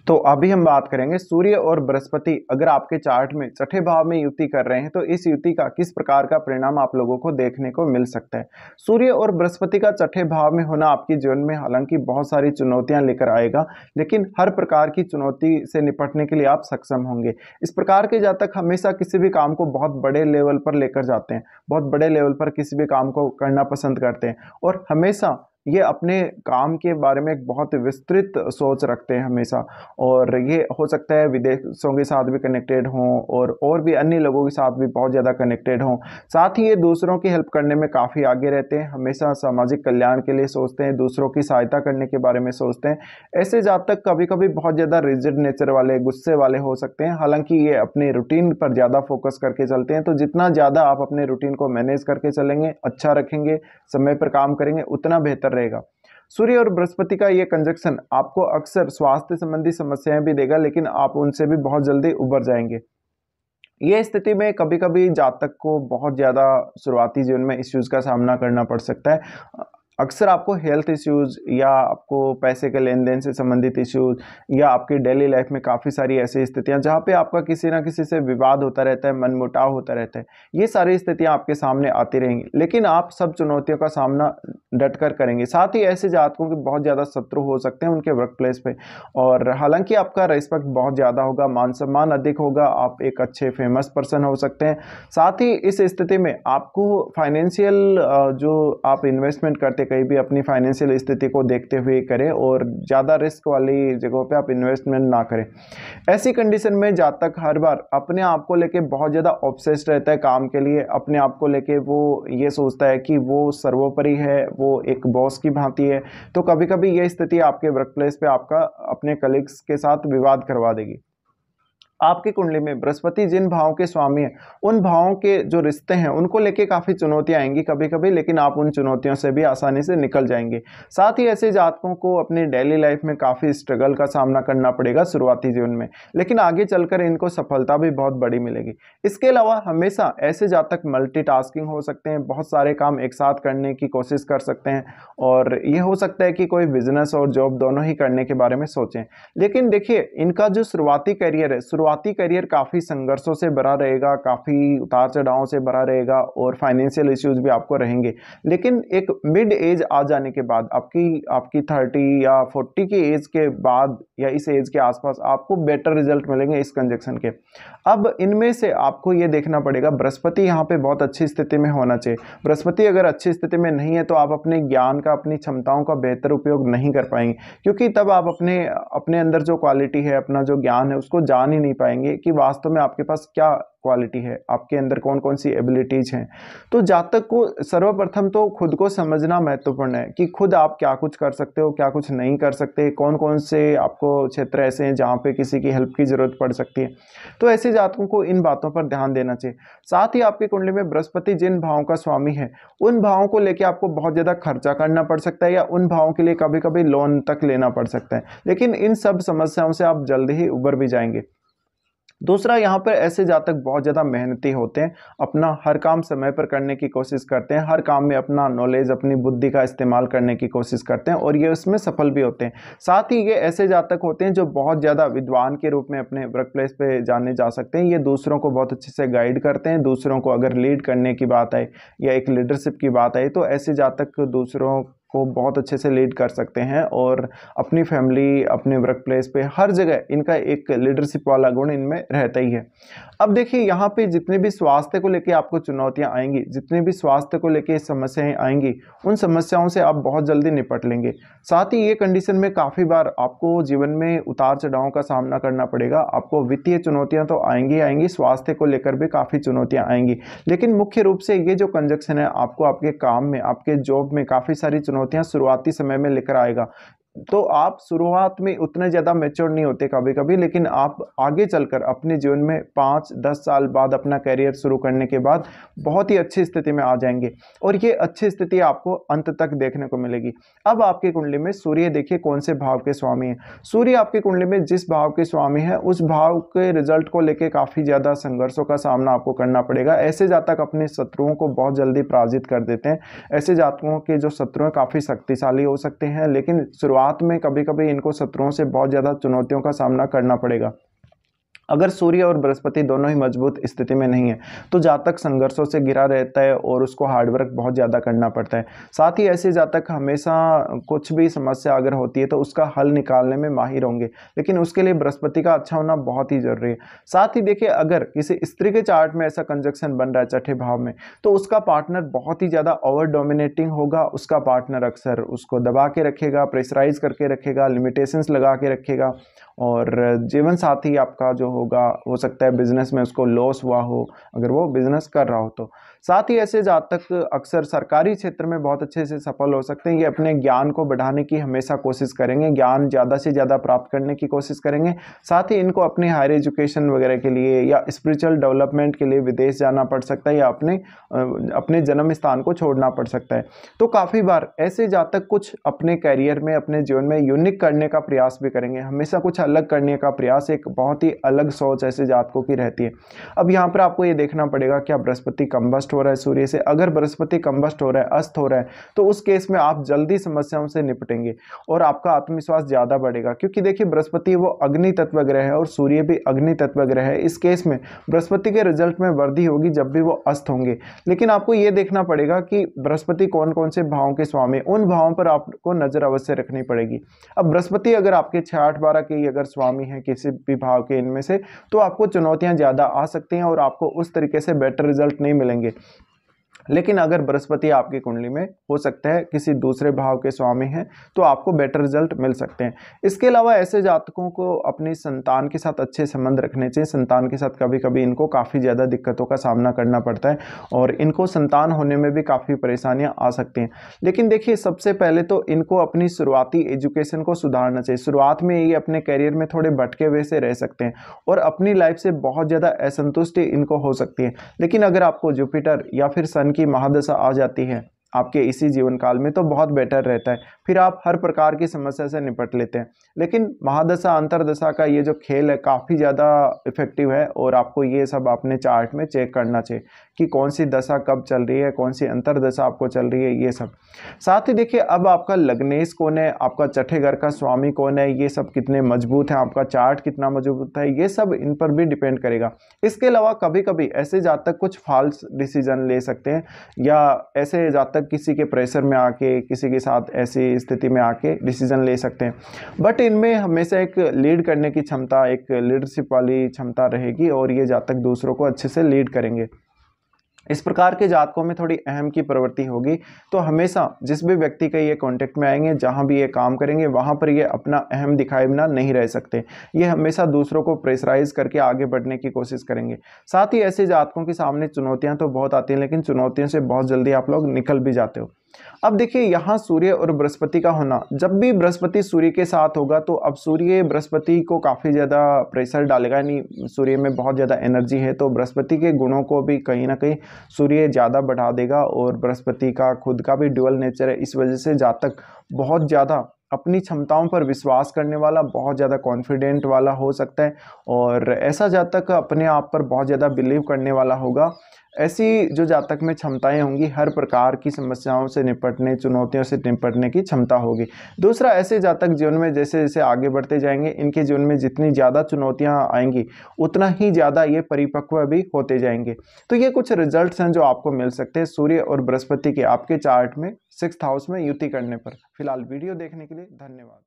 तो अभी हम बात करेंगे सूर्य और बृहस्पति अगर आपके चार्ट में छठे भाव में युति कर रहे हैं तो इस युति का किस प्रकार का परिणाम आप लोगों को देखने को मिल सकता है। सूर्य और बृहस्पति का छठे भाव में होना आपके जीवन में हालांकि बहुत सारी चुनौतियां लेकर आएगा, लेकिन हर प्रकार की चुनौती से निपटने के लिए आप सक्षम होंगे। इस प्रकार के जातक हमेशा किसी भी काम को बहुत बड़े लेवल पर लेकर जाते हैं, बहुत बड़े लेवल पर किसी भी काम को करना पसंद करते हैं और हमेशा ये अपने काम के बारे में एक बहुत विस्तृत सोच रखते हैं हमेशा। और ये हो सकता है विदेशों के साथ भी कनेक्टेड हों और भी अन्य लोगों के साथ भी बहुत ज़्यादा कनेक्टेड हों। साथ ही ये दूसरों की हेल्प करने में काफ़ी आगे रहते हैं, हमेशा सामाजिक कल्याण के लिए सोचते हैं, दूसरों की सहायता करने के बारे में सोचते हैं। ऐसे जातक कभी कभी बहुत ज़्यादा रिजिड नेचर वाले, गुस्से वाले हो सकते हैं। हालांकि ये अपने रूटीन पर ज़्यादा फोकस करके चलते हैं, तो जितना ज़्यादा आप अपने रूटीन को मैनेज करके चलेंगे, अच्छा रखेंगे, समय पर काम करेंगे, उतना बेहतर रहेगा। सूर्य और बृहस्पति का ये कंजक्शन आपको अक्सर स्वास्थ्य संबंधी समस्याएं भी देगा, लेकिन आप उनसे भी बहुत जल्दी उबर जाएंगे। ये स्थिति में कभी कभी जातक को बहुत ज़्यादा शुरुआती जीवन में इश्यूज का सामना करना पड़ सकता है। अक्सर आपको हेल्थ इश्यूज या आपको पैसे के लेन देन से संबंधित इश्यूज या आपकी डेली लाइफ में काफ़ी सारी ऐसी स्थितियां जहां पे आपका किसी ना किसी से विवाद होता रहता है, मनमुटाव होता रहता है, ये सारी स्थितियां आपके सामने आती रहेंगी, लेकिन आप सब चुनौतियों का सामना डटकर करेंगे। साथ ही ऐसे जातकों के बहुत ज़्यादा शत्रु हो सकते हैं उनके वर्क प्लेस पे, और हालांकि आपका रिस्पेक्ट बहुत ज़्यादा होगा, मान सम्मान अधिक होगा, आप एक अच्छे फेमस पर्सन हो सकते हैं। साथ ही इस स्थिति में आपको फाइनेंशियल जो आप इन्वेस्टमेंट करते कहीं भी अपनी फाइनेंशियल स्थिति को देखते हुए करें और ज़्यादा रिस्क वाली जगहों पे आप इन्वेस्टमेंट ना करें। ऐसी कंडीशन में जातक हर बार अपने आप को लेके बहुत ज़्यादा ऑब्सेस्ड रहता है काम के लिए, अपने आप को लेके वो ये सोचता है कि वो सर्वोपरि है, वो एक बॉस की भांति है। तो कभी कभी ये स्थिति आपके वर्क प्लेस पे आपका अपने कलीग्स के साथ विवाद करवा देगी। आपकी कुंडली में बृहस्पति जिन भावों के स्वामी हैं, उन भावों के जो रिश्ते हैं उनको लेके काफ़ी चुनौतियां आएंगी कभी कभी, लेकिन आप उन चुनौतियों से भी आसानी से निकल जाएंगे। साथ ही ऐसे जातकों को अपनी डेली लाइफ में काफ़ी स्ट्रगल का सामना करना पड़ेगा शुरुआती जीवन में, लेकिन आगे चलकर इनको सफलता भी बहुत बड़ी मिलेगी। इसके अलावा हमेशा ऐसे जातक मल्टीटास्किंग हो सकते हैं, बहुत सारे काम एक साथ करने की कोशिश कर सकते हैं, और ये हो सकता है कि कोई बिजनेस और जॉब दोनों ही करने के बारे में सोचें। लेकिन देखिए, इनका जो शुरुआती करियर है, शुरुआती करियर काफ़ी संघर्षों से भरा रहेगा, काफ़ी उतार चढ़ावों से भरा रहेगा और फाइनेंशियल इश्यूज भी आपको रहेंगे। लेकिन एक मिड एज आ जाने के बाद, आपकी 30 या 40 की एज के बाद या इस एज के आसपास आपको बेटर रिजल्ट मिलेंगे इस कंजक्शन के। अब इनमें से आपको ये देखना पड़ेगा, बृहस्पति यहाँ पे बहुत अच्छी स्थिति में होना चाहिए। बृहस्पति अगर अच्छी स्थिति में नहीं है तो आप अपने ज्ञान का, अपनी क्षमताओं का बेहतर उपयोग नहीं कर पाएंगे, क्योंकि तब आप अपने अंदर जो क्वालिटी है, अपना जो ज्ञान है, उसको जान ही नहीं पाएंगे कि वास्तव में आपके पास क्या क्वालिटी है, आपके अंदर कौन कौन सी एबिलिटीज हैं। तो जातक को सर्वप्रथम तो खुद को समझना महत्वपूर्ण है कि खुद आप क्या कुछ कर सकते हो, क्या कुछ नहीं कर सकते, कौन कौन से आपको क्षेत्र ऐसे हैं जहाँ पे किसी की हेल्प की जरूरत पड़ सकती है। तो ऐसे जातकों को इन बातों पर ध्यान देना चाहिए। साथ ही आपकी कुंडली में बृहस्पति जिन भावों का स्वामी है, उन भावों को लेकर आपको बहुत ज़्यादा खर्चा करना पड़ सकता है, या उन भावों के लिए कभी कभी लोन तक लेना पड़ सकता है, लेकिन इन सब समस्याओं से आप जल्दी ही उबर भी जाएंगे। दूसरा, यहाँ पर ऐसे जातक बहुत ज़्यादा मेहनती होते हैं, अपना हर काम समय पर करने की कोशिश करते हैं, हर काम में अपना नॉलेज, अपनी बुद्धि का इस्तेमाल करने की कोशिश करते हैं और ये उसमें सफल भी होते हैं। साथ ही ये ऐसे जातक होते हैं जो बहुत ज़्यादा विद्वान के रूप में अपने वर्क प्लेस पे जाने जा सकते हैं। ये दूसरों को बहुत अच्छे से गाइड करते हैं। दूसरों को अगर लीड करने की बात आए या एक लीडरशिप की बात आई, तो ऐसे जातक दूसरों को बहुत अच्छे से लीड कर सकते हैं और अपनी फैमिली, अपने वर्क प्लेस पे हर जगह इनका एक लीडरशिप वाला गुण इनमें रहता ही है। अब देखिए, यहाँ पे जितनी भी स्वास्थ्य को लेके आपको चुनौतियाँ आएंगी, जितनी भी स्वास्थ्य को लेके समस्याएं आएंगी, उन समस्याओं से आप बहुत जल्दी निपट लेंगे। साथ ही ये कंडीशन में काफ़ी बार आपको जीवन में उतार चढ़ावों का सामना करना पड़ेगा। आपको वित्तीय चुनौतियाँ तो आएंगी आएंगी, स्वास्थ्य को लेकर भी काफ़ी चुनौतियाँ आएंगी, लेकिन मुख्य रूप से ये जो कंजक्शन है आपको आपके काम में, आपके जॉब में काफ़ी सारी चुनौतियां शुरुआती समय में लेकर आएगा। तो आप शुरुआत में उतने ज़्यादा मैच्योर नहीं होते कभी कभी, लेकिन आप आगे चलकर अपने जीवन में 5-10 साल बाद अपना करियर शुरू करने के बाद बहुत ही अच्छी स्थिति में आ जाएंगे, और ये अच्छी स्थिति आपको अंत तक देखने को मिलेगी। अब आपकी कुंडली में सूर्य देखिए कौन से भाव के स्वामी हैं। सूर्य आपकी कुंडली में जिस भाव के स्वामी है, उस भाव के रिजल्ट को लेकर काफ़ी ज़्यादा संघर्षों का सामना आपको करना पड़ेगा। ऐसे जातक अपने शत्रुओं को बहुत जल्दी पराजित कर देते हैं। ऐसे जातकों के जो शत्रु हैं काफ़ी शक्तिशाली हो सकते हैं, लेकिन शुरुआत साथ में कभी कभी इनको शत्रुओं से बहुत ज़्यादा चुनौतियों का सामना करना पड़ेगा। अगर सूर्य और बृहस्पति दोनों ही मजबूत स्थिति में नहीं है तो जातक संघर्षों से घिरा रहता है और उसको हार्डवर्क बहुत ज़्यादा करना पड़ता है। साथ ही ऐसे जातक हमेशा कुछ भी समस्या अगर होती है तो उसका हल निकालने में माहिर होंगे, लेकिन उसके लिए बृहस्पति का अच्छा होना बहुत ही जरूरी है। साथ ही देखिए, अगर किसी स्त्री के चार्ट में ऐसा कंजक्शन बन रहा है छठे भाव में, तो उसका पार्टनर बहुत ही ज़्यादा ओवर डोमिनेटिंग होगा। उसका पार्टनर अक्सर उसको दबा के रखेगा, प्रेशराइज करके रखेगा, लिमिटेशंस लगा के रखेगा, और जीवन साथी आपका जो होगा, हो सकता है बिजनेस में उसको लॉस हुआ हो अगर वो बिजनेस कर रहा हो तो। साथ ही ऐसे जातक अक्सर सरकारी क्षेत्र में बहुत अच्छे से सफल हो सकते हैं। ये अपने ज्ञान को बढ़ाने की हमेशा कोशिश करेंगे, ज्ञान ज़्यादा से ज़्यादा प्राप्त करने की कोशिश करेंगे। साथ ही इनको अपने हायर एजुकेशन वगैरह के लिए या स्पिरिचुअल डेवलपमेंट के लिए विदेश जाना पड़ सकता है, या अपने जन्म स्थान को छोड़ना पड़ सकता है। तो काफ़ी बार ऐसे जातक कुछ अपने करियर में, अपने जीवन में यूनिक करने का प्रयास भी करेंगे, हमेशा कुछ अलग करने का प्रयास, एक बहुत ही अलग सोच ऐसे जातकों की रहती है। अब यहाँ पर आपको ये देखना पड़ेगा क्या बृहस्पति कंबस्ट हो रहा है सूर्य से। अगर बृहस्पति कंबस्ट हो रहा है, अस्त हो रहा है, तो उस केस में आप जल्दी समस्याओं से निपटेंगे और आपका आत्मविश्वास ज्यादा बढ़ेगा, क्योंकि देखिए बृहस्पति वो अग्नि तत्व ग्रह है और सूर्य भी अग्नि तत्व ग्रह है। इस केस में बृहस्पति के रिजल्ट में वृद्धि होगी जब भी वो अस्त होंगे। लेकिन आपको ये देखना पड़ेगा कि बृहस्पति कौन कौन से भावों के स्वामी, उन भावों पर आपको नजर अवश्य रखनी पड़ेगी। अब बृहस्पति अगर आपके 6, 8, 12 के अगर स्वामी हैं किसी भी भाव के इनमें से, तो आपको चुनौतियां ज्यादा आ सकती हैं और आपको उस तरीके से बेटर रिजल्ट नहीं मिलेंगे। लेकिन अगर बृहस्पति आपकी कुंडली में हो सकता है किसी दूसरे भाव के स्वामी हैं, तो आपको बेटर रिजल्ट मिल सकते हैं। इसके अलावा ऐसे जातकों को अपनी संतान के साथ अच्छे संबंध रखने चाहिए। संतान के साथ कभी कभी इनको काफ़ी ज़्यादा दिक्कतों का सामना करना पड़ता है और इनको संतान होने में भी काफ़ी परेशानियां आ सकती हैं। लेकिन देखिए, सबसे पहले तो इनको अपनी शुरुआती एजुकेशन को सुधारना चाहिए। शुरुआत में ये अपने करियर में थोड़े भटके हुए से रह सकते हैं और अपनी लाइफ से बहुत ज़्यादा असंतुष्टि इनको हो सकती है। लेकिन अगर आपको जुपिटर या फिर सन की महादशा आ जाती है आपके इसी जीवन काल में, तो बहुत बेटर रहता है, फिर आप हर प्रकार की समस्या से निपट लेते हैं। लेकिन महादशा अंतरदशा का ये जो खेल है काफ़ी ज़्यादा इफेक्टिव है और आपको ये सब अपने चार्ट में चेक करना चाहिए कि कौन सी दशा कब चल रही है, कौन सी अंतरदशा आपको चल रही है, ये सब। साथ ही देखिए, अब आपका लग्नेश कौन है, आपका छठे घर का स्वामी कौन है, ये सब कितने मजबूत है, आपका चार्ट कितना मजबूत है, ये सब इन पर भी डिपेंड करेगा। इसके अलावा कभी कभी ऐसे जातक कुछ फॉल्स डिसीजन ले सकते हैं, या ऐसे जातक किसी के प्रेशर में आके, किसी के साथ ऐसी स्थिति में आके डिसीजन ले सकते हैं। बट इनमें हमेशा एक लीड करने की क्षमता, एक लीडरशिप वाली क्षमता रहेगी और ये जातक दूसरों को अच्छे से लीड करेंगे। इस प्रकार के जातकों में थोड़ी अहम की प्रवृत्ति होगी, तो हमेशा जिस भी व्यक्ति के ये कांटेक्ट में आएंगे, जहां भी ये काम करेंगे, वहां पर ये अपना अहम दिखाए बिना नहीं रह सकते। ये हमेशा दूसरों को प्रेशराइज करके आगे बढ़ने की कोशिश करेंगे। साथ ही ऐसे जातकों के सामने चुनौतियां तो बहुत आती हैं, लेकिन चुनौतियों से बहुत जल्दी आप लोग निकल भी जाते हो। अब देखिए, यहाँ सूर्य और बृहस्पति का होना, जब भी बृहस्पति सूर्य के साथ होगा तो अब सूर्य बृहस्पति को काफ़ी ज़्यादा प्रेशर डालेगा। नहीं, सूर्य में बहुत ज़्यादा एनर्जी है, तो बृहस्पति के गुणों को भी कहीं ना कहीं सूर्य ज़्यादा बढ़ा देगा और बृहस्पति का खुद का भी ड्यूअल नेचर है। इस वजह से जातक बहुत ज़्यादा अपनी क्षमताओं पर विश्वास करने वाला, बहुत ज़्यादा कॉन्फिडेंट वाला हो सकता है और ऐसा जातक अपने आप पर बहुत ज़्यादा बिलीव करने वाला होगा। ऐसी जो जातक में क्षमताएं होंगी, हर प्रकार की समस्याओं से निपटने, चुनौतियों से निपटने की क्षमता होगी। दूसरा, ऐसे जातक जीवन में जैसे जैसे आगे बढ़ते जाएंगे, इनके जीवन में जितनी ज़्यादा चुनौतियां आएंगी उतना ही ज़्यादा ये परिपक्व भी होते जाएंगे। तो ये कुछ रिजल्ट्स हैं जो आपको मिल सकते हैं सूर्य और बृहस्पति के आपके चार्ट में 6th हाउस में युति करने पर। फिलहाल वीडियो देखने के लिए धन्यवाद।